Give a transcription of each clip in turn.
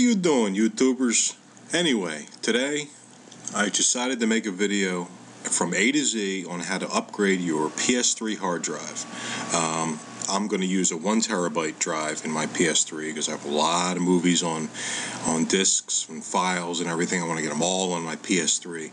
you doing, YouTubers? Anyway, today I decided to make a video from A to Z on how to upgrade your PS3 hard drive. I'm going to use a 1 terabyte drive in my PS3 because I have a lot of movies on discs and files and everything. I want to get them all on my PS3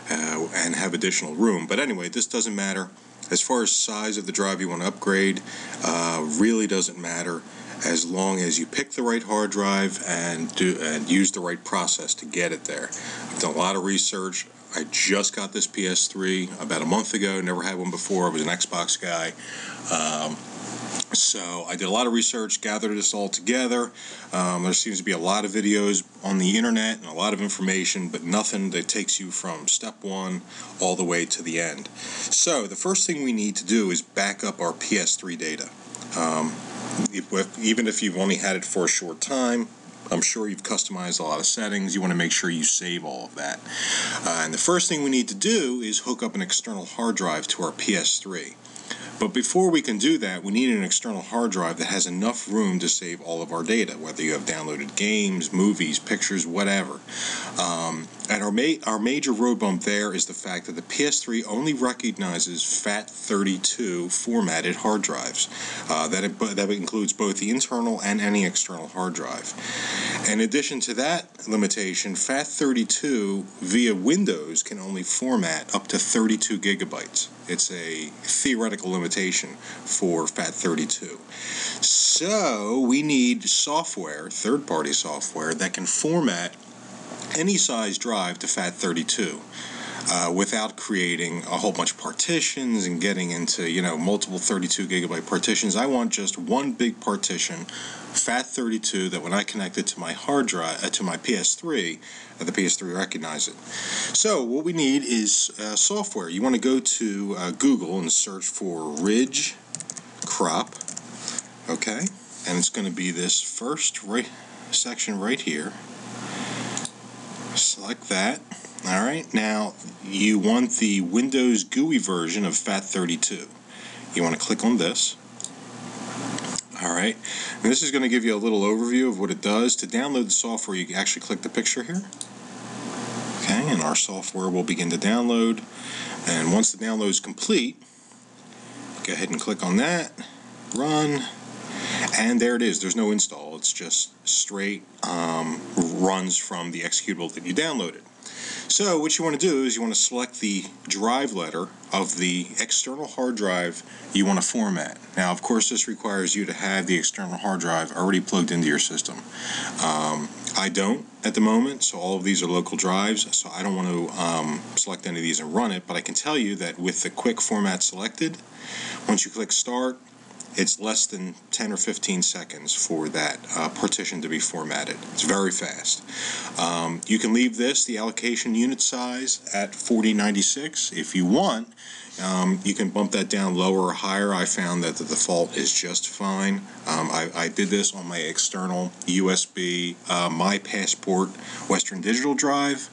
and have additional room. But anyway, this doesn't matter. As far as size of the drive you want to upgrade, really doesn't matter, as long as you pick the right hard drive and use the right process to get it there. I've done a lot of research. I just got this PS3 about a month ago. Never had one before. I was an Xbox guy. So I did a lot of research, gathered this all together. There seems to be a lot of videos on the internet and a lot of information, but nothing that takes you from step one all the way to the end. So the first thing we need to do is back up our PS3 data. Even if you've only had it for a short time, I'm sure you've customized a lot of settings. You want to make sure you save all of that. And the first thing we need to do is hook up an external hard drive to our PS3. But before we can do that, we need an external hard drive that has enough room to save all of our data, whether you have downloaded games, movies, pictures, whatever. And our major road bump there is the fact that the PS3 only recognizes FAT32 formatted hard drives. That includes both the internal and any external hard drive. In addition to that limitation, FAT32 via Windows can only format up to 32 gigabytes. It's a theoretical limitation for FAT32. So we need software, third-party software, that can format any size drive to FAT32 without creating a whole bunch of partitions and getting into, multiple 32 gigabyte partitions. I want just one big partition, FAT32, that when I connect it to my hard drive, to my PS3, the PS3 recognizes it. So what we need is software. You want to go to Google and search for Ridge Crop, okay? And it's going to be this first section right here. Select that. All right. Now you want the Windows GUI version of FAT32. You want to click on this. All right. And this is going to give you a little overview of what it does. To download the software, you actually click the picture here. Okay, and our software will begin to download. And once the download is complete, go ahead and click on that. Run. And there it is. There's no install. It's just straight runs from the executable that you downloaded. So what you want to do is you want to select the drive letter of the external hard drive you want to format. Now, of course, this requires you to have the external hard drive already plugged into your system. I don't at the moment, so all of these are local drives, so I don't want to select any of these and run it, but I can tell you that with the quick format selected, once you click start, it's less than 10 or 15 seconds for that partition to be formatted. It's very fast. You can leave the allocation unit size at 4096. If you want, you can bump that down lower or higher. I found that the default is just fine. I did this on my external USB, My Passport Western Digital drive.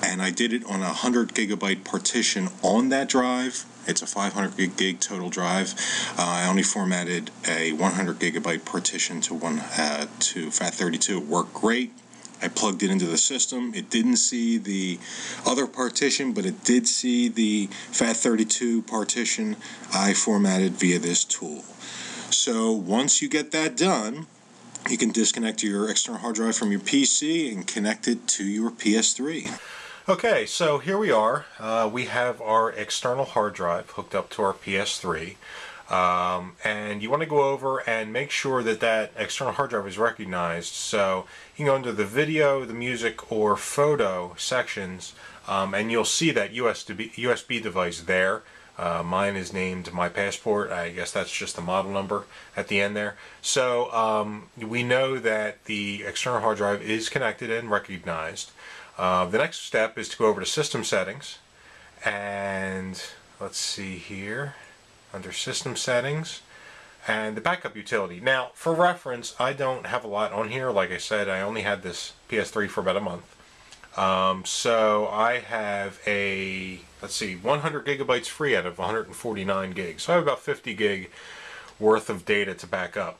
And I did it on a 100 gigabyte partition on that drive. It's a 500 gig total drive. I only formatted a 100 gigabyte partition to FAT32. It worked great. I plugged it into the system. It didn't see the other partition, but it did see the FAT32 partition I formatted via this tool. So once you get that done, you can disconnect your external hard drive from your PC and connect it to your PS3. Okay, so here we are. We have our external hard drive hooked up to our PS3. And you want to go over and make sure that that external hard drive is recognized. So you can go into the video, the music, or photo sections, and you'll see that USB device there. Mine is named My Passport. I guess that's just the model number at the end there. So we know that the external hard drive is connected and recognized. The next step is to go over to System Settings, and let's see here, under System Settings, and the backup utility. Now, for reference, I don't have a lot on here. Like I said, I only had this PS3 for about a month. So I have 100 gigabytes free out of 149 gigs. So I have about 50 gig worth of data to back up.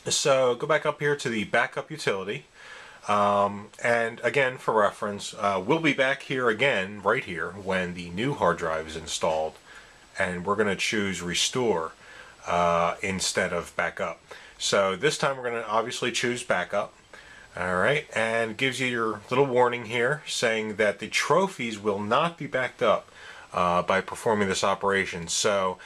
So go back up here to the backup utility. And again, for reference, we'll be back here again, right here, when the new hard drive is installed, and we're going to choose restore instead of backup. So this time we're going to obviously choose backup. Alright, and gives you your little warning here saying that the trophies will not be backed up by performing this operation. So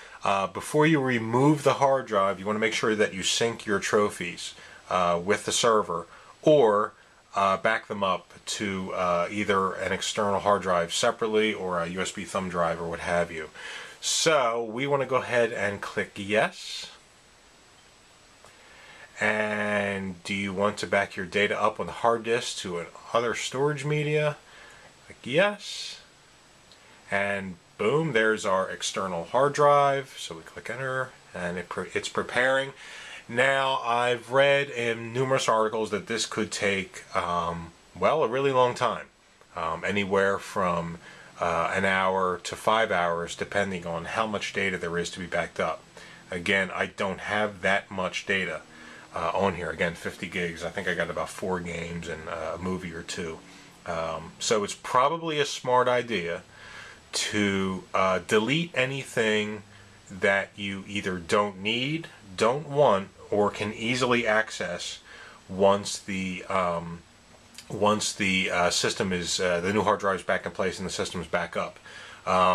before you remove the hard drive, you want to make sure that you sync your trophies with the server, or back them up to either an external hard drive separately or a USB thumb drive or what have you. So we want to go ahead and click yes. And do you want to back your data up on the hard disk to another storage media? Click yes. And boom, there's our external hard drive. So we click enter, and it's preparing. Now, I've read in numerous articles that this could take, well, a really long time. Anywhere from an hour to 5 hours, depending on how much data there is to be backed up. Again, I don't have that much data on here. Again, 50 gigs. I think I got about 4 games and a movie or 2. So it's probably a smart idea to delete anything that you either don't need, don't want, or can easily access once the system is the new hard drive is back in place and the system is back up.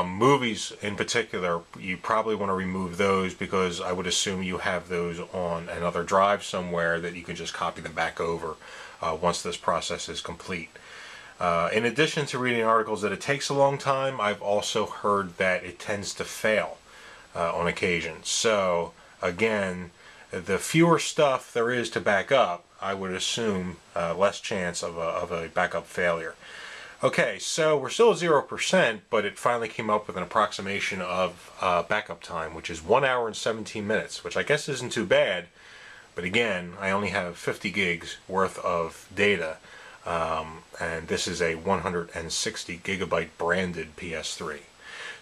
Movies in particular, you probably want to remove those, because I would assume you have those on another drive somewhere that you can just copy them back over once this process is complete. In addition to reading articles that it takes a long time, I've also heard that it tends to fail on occasion. So again, the fewer stuff there is to back up, I would assume less chance of a backup failure. Okay, so we're still at 0%, but it finally came up with an approximation of backup time, which is 1 hour and 17 minutes, which I guess isn't too bad. But again, I only have 50 gigs worth of data, and this is a 160 gigabyte branded PS3.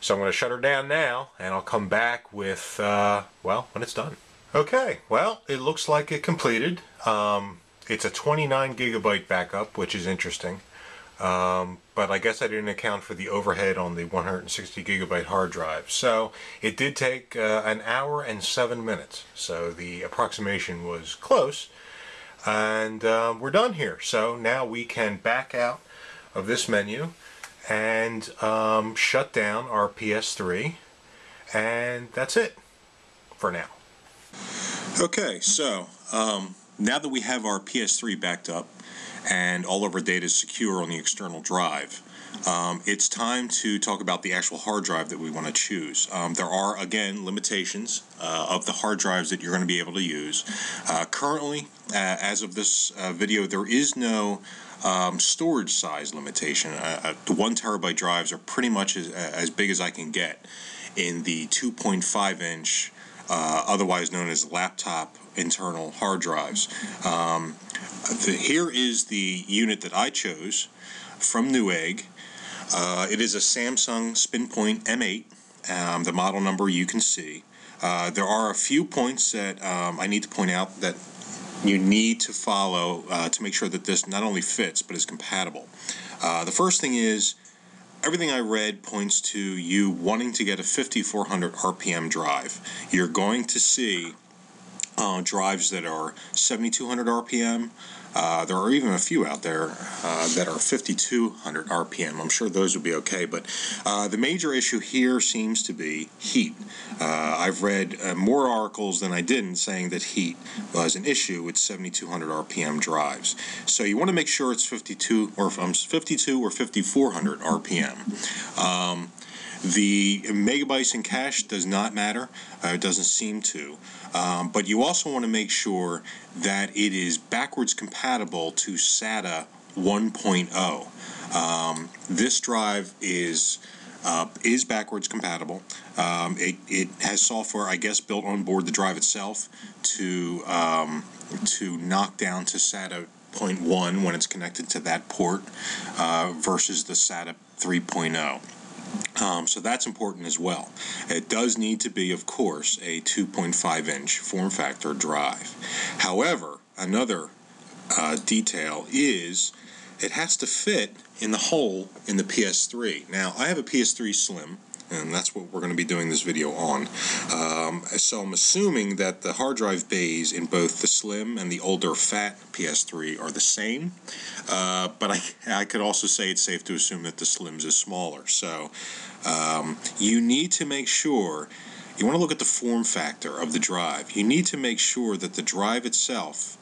So I'm going to shut her down now, and I'll come back with, well, when it's done. Okay, well, it looks like it completed. It's a 29 gigabyte backup, which is interesting. But I guess I didn't account for the overhead on the 160 gigabyte hard drive. So it did take an hour and 7 minutes. So the approximation was close. And we're done here. So now we can back out of this menu and shut down our PS3. And that's it for now. Okay, so now that we have our PS3 backed up and all of our data is secure on the external drive, it's time to talk about the actual hard drive that we want to choose. There are, again, limitations of the hard drives that you're going to be able to use. Currently, as of this video, there is no storage size limitation. The 1 terabyte drives are pretty much as big as I can get in the 2.5 inch otherwise known as laptop internal hard drives. Here is the unit that I chose from Newegg. It is a Samsung SpinPoint M8. The model number you can see. There are a few points that I need to point out that you need to follow to make sure that this not only fits but is compatible. The first thing is, everything I read points to you wanting to get a 5400 RPM drive. You're going to see drives that are 7200 RPM. There are even a few out there that are 5200 RPM. I'm sure those would be okay, but the major issue here seems to be heat. I've read more articles than I didn't saying that heat was an issue with 7200 RPM drives. So you want to make sure it's 52 or 5400 RPM. The megabytes in cache does not matter. It doesn't seem to. But you also want to make sure that it is backwards compatible to SATA 1.0. This drive is backwards compatible. It has software, I guess, built on board the drive itself to knock down to SATA 0.1 when it's connected to that port versus the SATA 3.0. So that's important as well. It does need to be, of course, a 2.5-inch form factor drive. However, another detail is it has to fit in the hole in the PS3. Now, I have a PS3 Slim, and that's what we're going to be doing this video on. So I'm assuming that the hard drive bays in both the Slim and the older fat PS3 are the same, but I could also say it's safe to assume that the Slim's is smaller. So you need to make sure, you want to look at the form factor of the drive. You need to make sure that the drive itself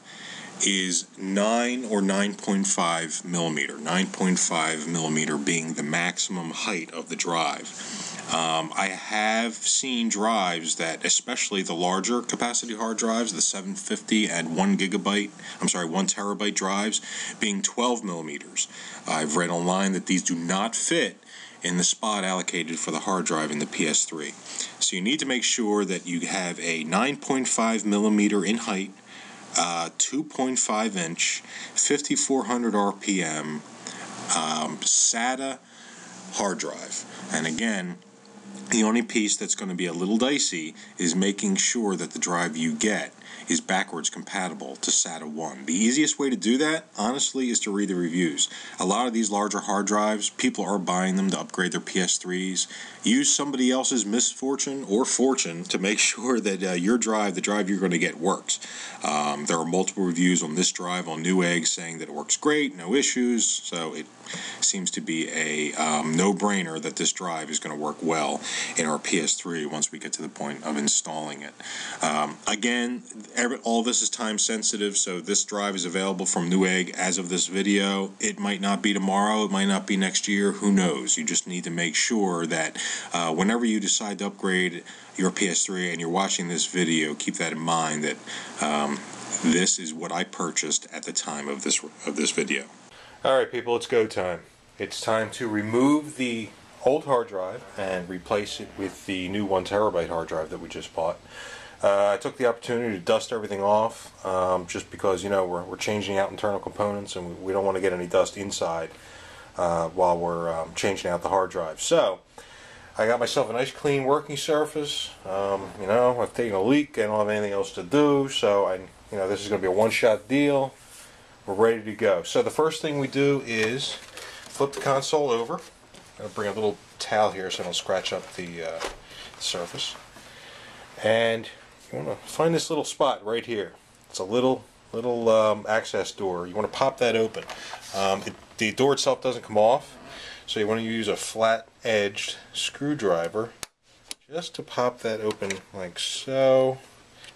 is 9 or 9.5 millimeter, 9.5 millimeter being the maximum height of the drive. I have seen drives that, especially the larger capacity hard drives, the 750 and 1 terabyte drives, being 12 millimeters. I've read online that these do not fit in the spot allocated for the hard drive in the PS3. So you need to make sure that you have a 9.5 millimeter in height, 2.5 inch, 5400 RPM SATA hard drive. And again, the only piece that's going to be a little dicey is making sure that the drive you get is backwards compatible to SATA 1. The easiest way to do that, honestly, is to read the reviews. A lot of these larger hard drives, people are buying them to upgrade their PS3s. Use somebody else's misfortune or fortune to make sure that your drive, the drive you're going to get, works. There are multiple reviews on this drive on Newegg saying that it works great, no issues, so it seems to be a no-brainer that this drive is going to work well in our PS3 once we get to the point of installing it. Again, all this is time sensitive, so this drive is available from Newegg as of this video. It might not be tomorrow, it might not be next year, who knows. You just need to make sure that whenever you decide to upgrade your PS3 and you're watching this video, keep that in mind that this is what I purchased at the time of this video. Alright people, it's go time. It's time to remove the old hard drive and replace it with the new 1 terabyte hard drive that we just bought. I took the opportunity to dust everything off just because, you know, we're changing out internal components and we don't want to get any dust inside while we're changing out the hard drive. So I got myself a nice clean working surface. You know, I've taken a leak, I don't have anything else to do, so this is going to be a one-shot deal. We're ready to go. So the first thing we do is flip the console over. I'm going to bring a little towel here so I don't scratch up the surface. And you want to find this little spot right here. It's a little access door. You want to pop that open. The door itself doesn't come off, so you want to use a flat-edged screwdriver just to pop that open like so,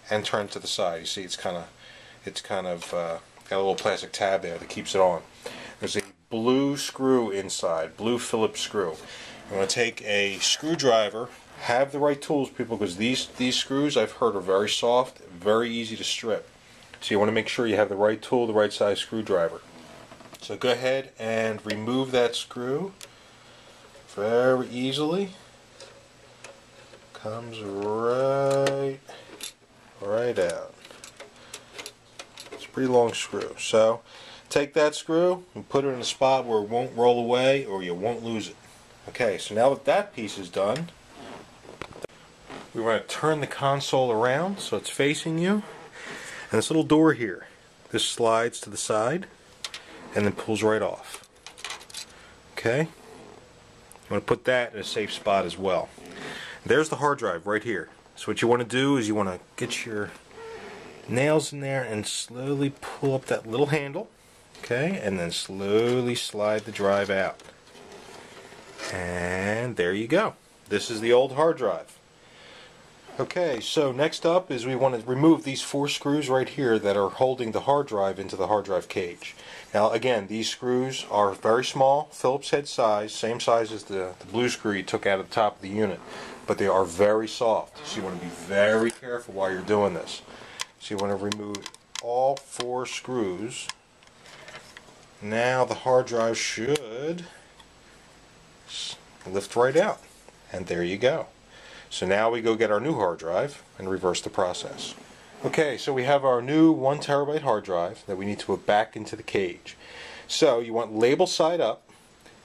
and turn it to the side. You see, it's kind of got a little plastic tab there that keeps it on. There's a blue screw inside, blue Phillips screw. You want to take a screwdriver. Have the right tools, people, because these screws, I've heard, are very soft, very easy to strip. So you want to make sure you have the right tool, the right size screwdriver. So go ahead and remove that screw very easily. Comes right out. It's a pretty long screw. So take that screw and put it in a spot where it won't roll away or you won't lose it. Okay, so now that that piece is done, we want to turn the console around so it's facing you. And this little door here, this slides to the side and then pulls right off. Okay? You want to put that in a safe spot as well. There's the hard drive right here. So what you want to do is you want to get your nails in there and slowly pull up that little handle. Okay? And then slowly slide the drive out. And there you go. This is the old hard drive. Okay, so next up is we want to remove these 4 screws right here that are holding the hard drive into the hard drive cage. Now again, these screws are very small, Phillips head size, same size as the blue screw you took out of the top of the unit, but they are very soft, so you want to be very careful while you're doing this. So you want to remove all 4 screws. Now the hard drive should lift right out, and there you go. So now we go get our new hard drive and reverse the process. Okay, so we have our new 1 terabyte hard drive that we need to put back into the cage. So you want label side up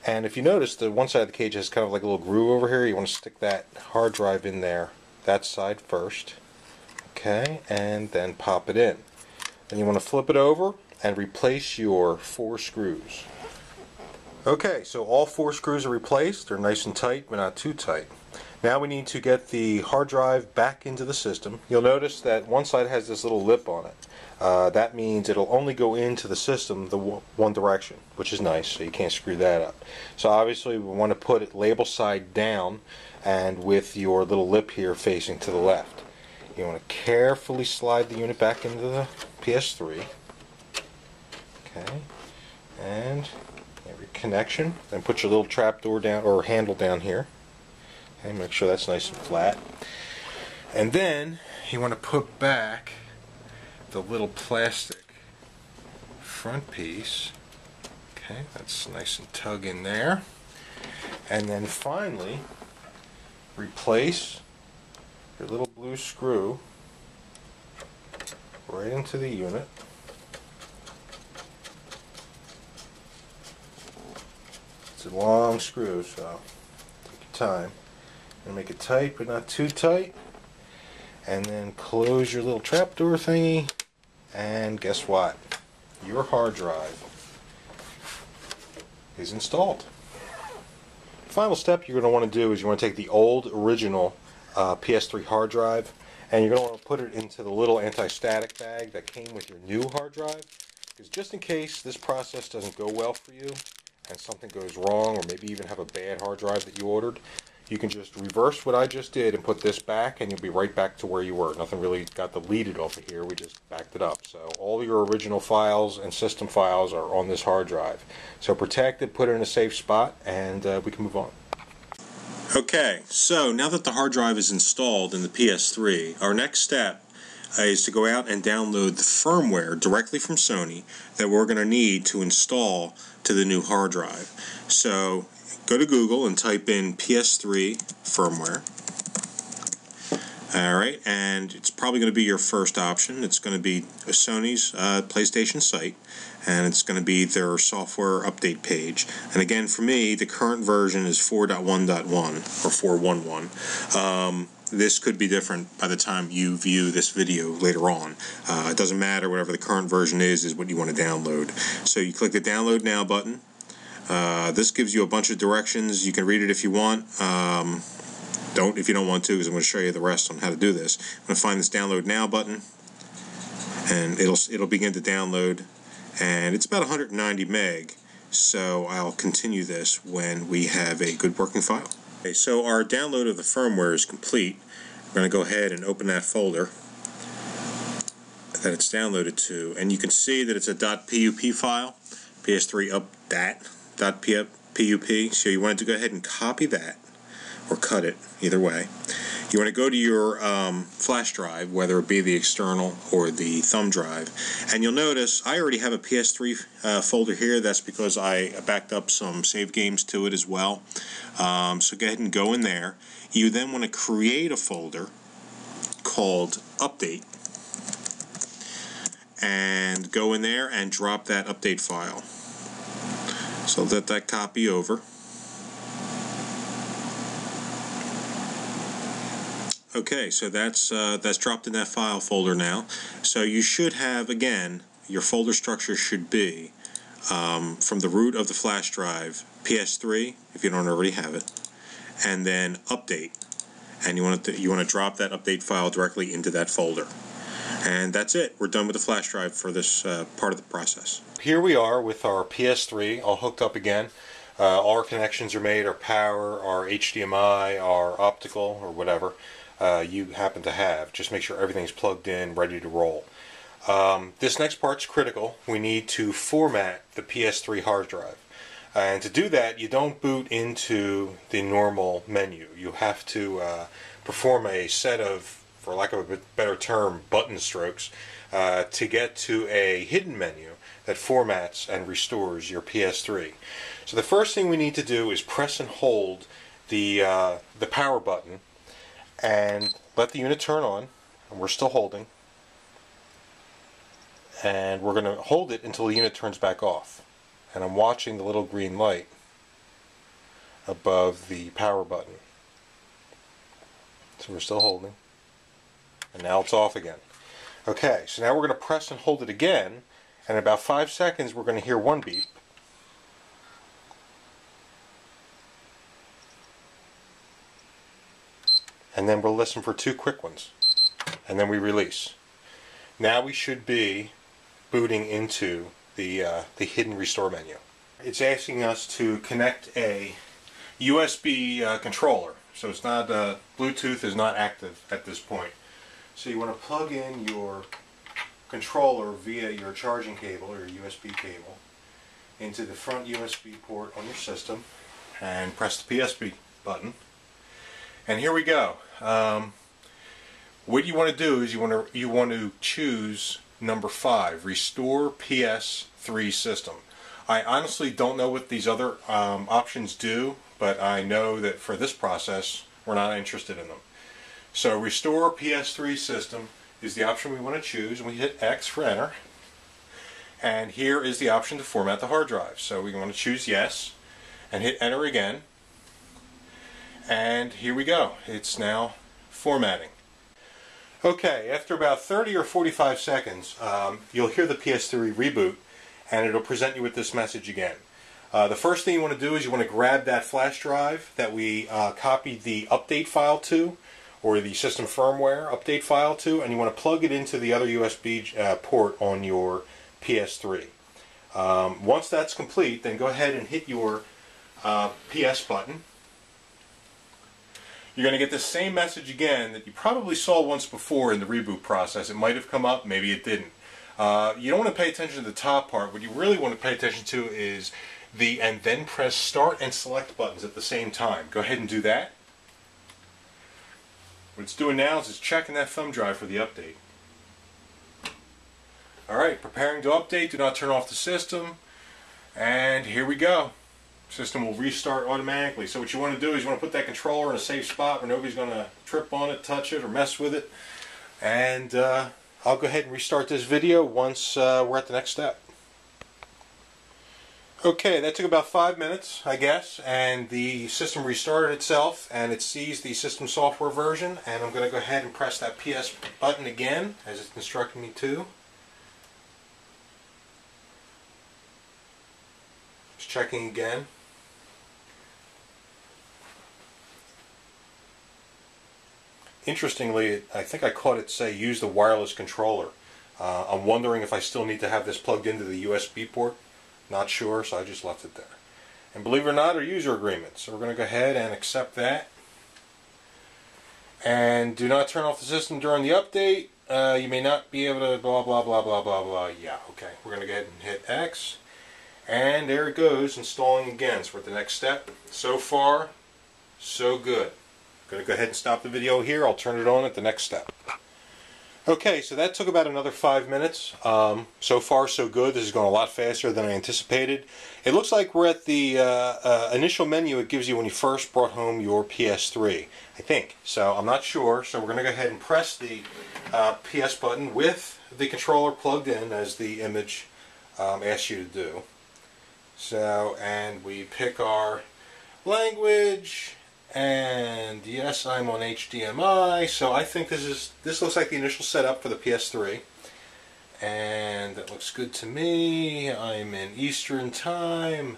And if you notice, the one side of the cage has kind of like a little groove over here. You want to stick that hard drive in there, that side first. Okay, and then pop it in. Then you want to flip it over and replace your 4 screws. Okay, so all 4 screws are replaced. They're nice and tight, but not too tight. Now we need to get the hard drive back into the system. You'll notice that one side has this little lip on it. That means it'll only go into the system the one direction, which is nice, so you can't screw that up. So obviously we want to put it label side down and with your little lip here facing to the left. You want to carefully slide the unit back into the PS3. Okay, and every connection. Then put your little trapdoor down or handle down here. Okay, make sure that's nice and flat. And then you want to put back the little plastic front piece. Okay, that's nice and tug in there. And then finally replace your little blue screw right into the unit. It's a long screw, so take your time and make it tight but not too tight. And then close your little trapdoor thingy, and guess what? Your hard drive is installed. The final step you're going to want to do is you want to take the old original PS3 hard drive and you're going to want to put it into the little anti-static bag that came with your new hard drive, because just in case this process doesn't go well for you and something goes wrong, or maybe even have a bad hard drive that you ordered, you can just reverse what I just did and put this back and you'll be right back to where you were. Nothing really got deleted off of here, we just backed it up. So all your original files and system files are on this hard drive. So protect it, put it in a safe spot, and we can move on. Okay, so now that the hard drive is installed in the PS3, our next step is to go out and download the firmware directly from Sony that we're going to need to install to the new hard drive. So go to Google and type in PS3 firmware. Alright, and it's probably going to be your first option. It's going to be Sony's PlayStation site, and it's going to be their software update page. And again, for me, the current version is 4.1.1 or 4.1.1. This could be different by the time you view this video later on. It doesn't matter, whatever the current version is what you want to download. So you click the Download Now button. This gives you a bunch of directions. You can read it if you want. Don't if you don't want to, because I'm going to show you the rest on how to do this. I'm going to find this Download Now button, and it'll begin to download. And it's about 190 meg, so I'll continue this when we have a good working file. Okay, so our download of the firmware is complete. We're going to go ahead and open that folder that it's downloaded to, and you can see that it's a .pup file, PS3 up .pup. So you want to go ahead and copy that, or cut it, either way. You want to go to your flash drive, whether it be the external or the thumb drive, and you'll notice I already have a PS3 folder here. That's because I backed up some save games to it as well. So go ahead and go in there. You then want to create a folder called Update, and go in there and drop that update file. So let that copy over. Okay, so that's dropped in that file folder now. So you should have, again, your folder structure should be from the root of the flash drive, PS3, if you don't already have it, and then Update. And you want to drop that update file directly into that folder. And that's it. We're done with the flash drive for this part of the process. Here we are with our PS3 all hooked up again. All our connections are made, our power, our HDMI, our optical, or whatever you happen to have. Just make sure everything's plugged in, ready to roll. This next part's critical. We need to format the PS3 hard drive. And to do that, you don't boot into the normal menu. You have to perform a set of, for lack of a better term, button strokes to get to a hidden menu that formats and restores your PS3. So the first thing we need to do is press and hold the power button and let the unit turn on, and we're still holding, and we're going to hold it until the unit turns back off. And I'm watching the little green light, above the power button. So we're still holding. And now it's off again. Okay, so now we're going to press and hold it again, and in about 5 seconds we're going to hear one beep. And then we'll listen for 2 quick ones. And then we release. Now we should be booting into the hidden restore menu. It's asking us to connect a USB controller. So it's not, Bluetooth is not active at this point. So you want to plug in your controller via your charging cable or your USB cable into the front USB port on your system and press the PSP button. And here we go. What you want to do is you want to choose number 5, Restore PS3 System. I honestly don't know what these other options do, but I know that for this process we're not interested in them. So Restore PS3 System is the option we want to choose, and we hit X for enter. And here is the option to format the hard drive. So we want to choose yes and hit enter again. And here we go. It's now formatting. Okay, after about 30 or 45 seconds, you'll hear the PS3 reboot, and it'll present you with this message again. The first thing you want to do is you want to grab that flash drive that we copied the update file to, or the system firmware update file to, and you want to plug it into the other USB port on your PS3. Once that's complete, then go ahead and hit your PS button. You're going to get the same message again that you probably saw once before in the reboot process. It might have come up, maybe it didn't. You don't want to pay attention to the top part. What you really want to pay attention to is the and then press start and select buttons at the same time. Go ahead and do that. What it's doing now is it's checking that thumb drive for the update. Alright, preparing to update. Do not turn off the system. And here we go. System will restart automatically. So what you want to do is you want to put that controller in a safe spot where nobody's going to trip on it, touch it, or mess with it. And I'll go ahead and restart this video once we're at the next step. Okay, that took about 5 minutes, I guess, and the system restarted itself, and it sees the system software version, and I'm going to go ahead and press that PS button again, as it's instructing me to. Just checking again. Interestingly, I think I caught it say use the wireless controller. I'm wondering if I still need to have this plugged into the USB port. Not sure, so I just left it there. And believe it or not, our user agreement. So we're going to go ahead and accept that. And do not turn off the system during the update. You may not be able to blah blah blah blah blah blah. Yeah, okay. We're going to go ahead and hit X. And there it goes, installing again. So we're at the next step. So far, so good. I'm going to go ahead and stop the video here. I'll turn it on at the next step. Okay, so that took about another 5 minutes. So far, so good. This is going a lot faster than I anticipated. It looks like we're at the initial menu it gives you when you first brought home your PS3, I think. So I'm not sure. So we're going to go ahead and press the PS button with the controller plugged in, as the image asks you to do. So, and we pick our language. And yes, I'm on HDMI, so I think this looks like the initial setup for the PS3, and that looks good to me. I'm in Eastern Time,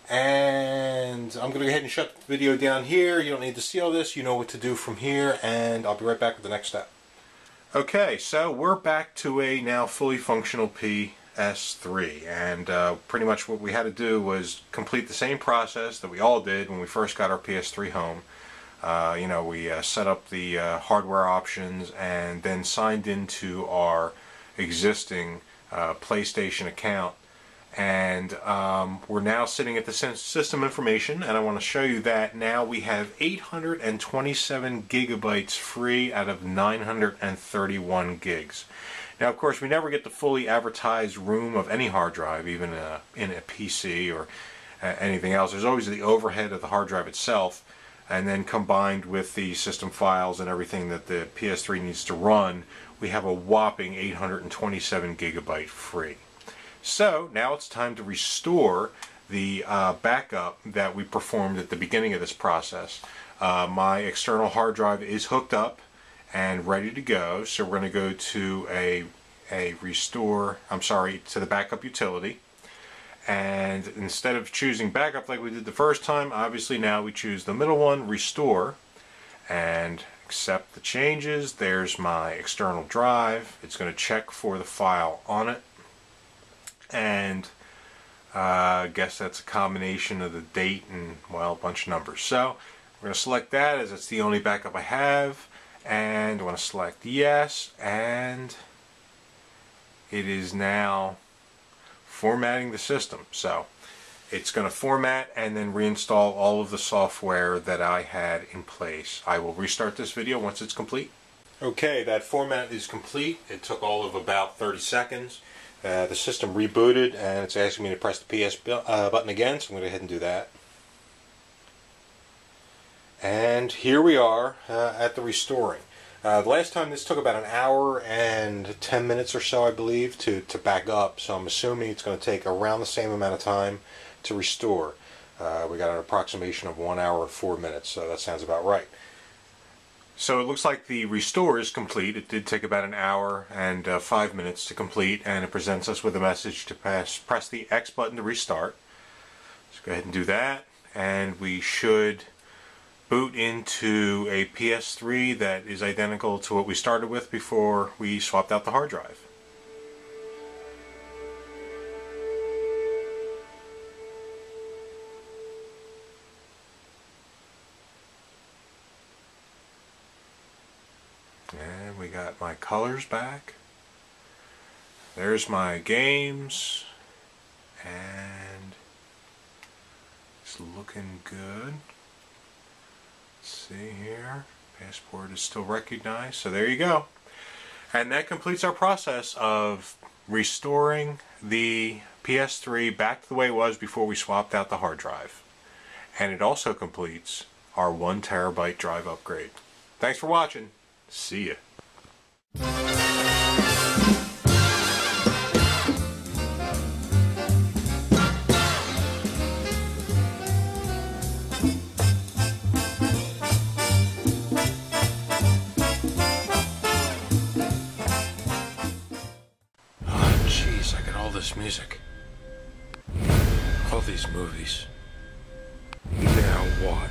and I'm going to go ahead and shut the video down here. You don't need to see all this. You know what to do from here, and I'll be right back with the next step. Okay, so we're back to a now fully functional PS3, and pretty much what we had to do was complete the same process that we all did when we first got our PS3 home. You know, we set up the hardware options and then signed into our existing PlayStation account, and we're now sitting at the system information, and I want to show you that now we have 827 gigabytes free out of 931 gigs. Now, of course, we never get the fully advertised room of any hard drive, even in a PC or anything else. There's always the overhead of the hard drive itself, and then combined with the system files and everything that the PS3 needs to run, we have a whopping 827 gigabyte free. So now it's time to restore the backup that we performed at the beginning of this process. My external hard drive is hooked up and ready to go, so we're going to go to to the backup utility, and instead of choosing backup like we did the first time, obviously now we choose the middle one, restore, and accept the changes. There's my external drive. It's going to check for the file on it, and I guess that's a combination of the date and, well, a bunch of numbers. So we're going to select that as it's the only backup I have, and I want to select yes, and it is now formatting the system. So it's going to format and then reinstall all of the software that I had in place. I will restart this video once it's complete. Okay, that format is complete. It took all of about 30 seconds. The system rebooted and it's asking me to press the PS button again, so I'm going to go ahead and do that. And here we are at the restoring. The last time this took about an hour and 10 minutes or so, I believe, to back up. So I'm assuming it's going to take around the same amount of time to restore. We got an approximation of 1 hour and 4 minutes, so that sounds about right. So it looks like the restore is complete. It did take about an hour and 5 minutes to complete, and it presents us with a message to press the X button to restart. Let's go ahead and do that, and we should boot into a PS3 that is identical to what we started with before we swapped out the hard drive. And we got my colors back. There's my games, and it's looking good. See here, passport is still recognized, so there you go. And that completes our process of restoring the PS3 back to the way it was before we swapped out the hard drive. And it also completes our 1 terabyte drive upgrade. Thanks for watching. See ya. This music, all these movies. Now what?